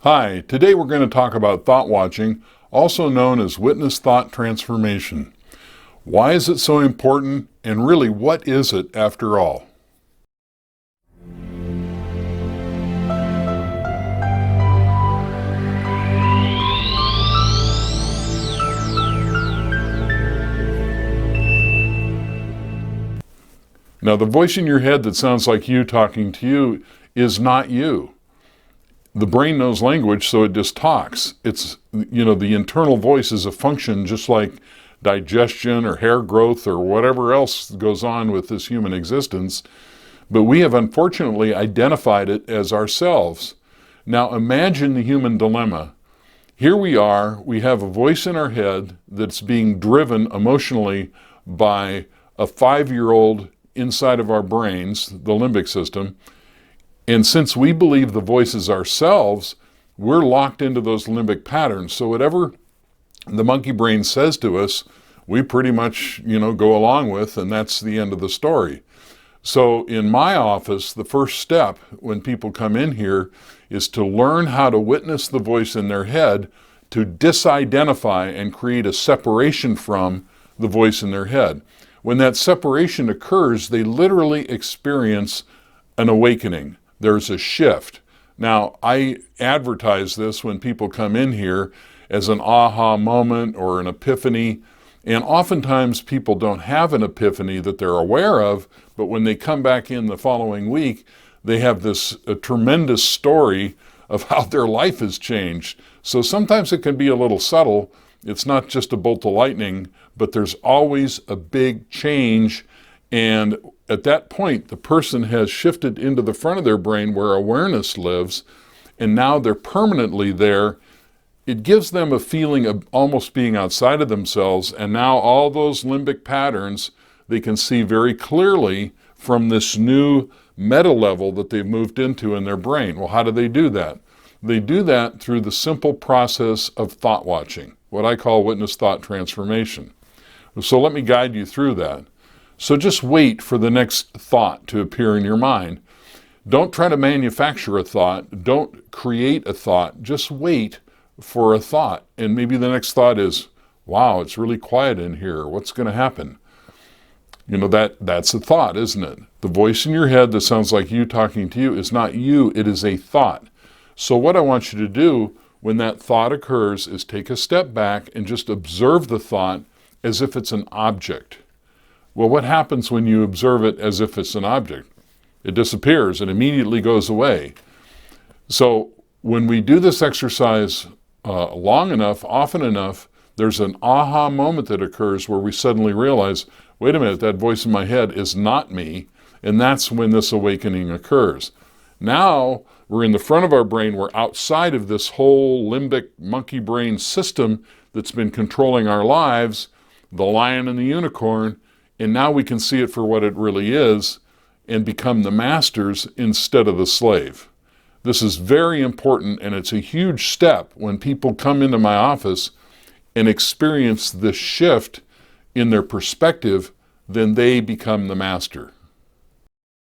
Hi, today we're going to talk about thought watching, also known as witness thought transformation. Why is it so important, and really what is it after all? Now, the voice in your head that sounds like you talking to you is not you. The brain knows language, so it just talks. The internal voice is a function just like digestion or hair growth or whatever else goes on with this human existence. But we have unfortunately identified it as ourselves. Now imagine the human dilemma. Here we are, we have a voice in our head that's being driven emotionally by a 5-year-old inside of our brains, the limbic system. And since we believe the voice is ourselves, we're locked into those limbic patterns. So whatever the monkey brain says to us, we pretty much, go along with, and that's the end of the story. So in my office, the first step when people come in here is to learn how to witness the voice in their head, to disidentify and create a separation from the voice in their head. When that separation occurs, they literally experience an awakening. There's a shift. Now, I advertise this when people come in here as an aha moment or an epiphany. And oftentimes people don't have an epiphany that they're aware of, but when they come back in the following week, they have this tremendous story of how their life has changed. So sometimes it can be a little subtle. It's not just a bolt of lightning, but there's always a big change. And at that point, the person has shifted into the front of their brain where awareness lives, and now they're permanently there. It gives them a feeling of almost being outside of themselves, and now all those limbic patterns they can see very clearly from this new meta level that they've moved into in their brain. Well, how do they do that? They do that through the simple process of thought watching, what I call witness thought transformation. So let me guide you through that. So just wait for the next thought to appear in your mind. Don't try to manufacture a thought. Don't create a thought. Just wait for a thought. And maybe the next thought is, wow, it's really quiet in here. What's going to happen? That's a thought, isn't it? The voice in your head that sounds like you talking to you is not you. It is a thought. So what I want you to do when that thought occurs is take a step back and just observe the thought as if it's an object. Well, what happens when you observe it as if it's an object? It disappears and immediately goes away. So when we do this exercise long enough, often enough, there's an aha moment that occurs where we suddenly realize, wait a minute, that voice in my head is not me. And that's when this awakening occurs. Now we're in the front of our brain. We're outside of this whole limbic monkey brain system that's been controlling our lives, the lion and the unicorn. And now we can see it for what it really is and become the masters instead of the slave. This is very important, and it's a huge step when people come into my office and experience this shift in their perspective, then they become the master.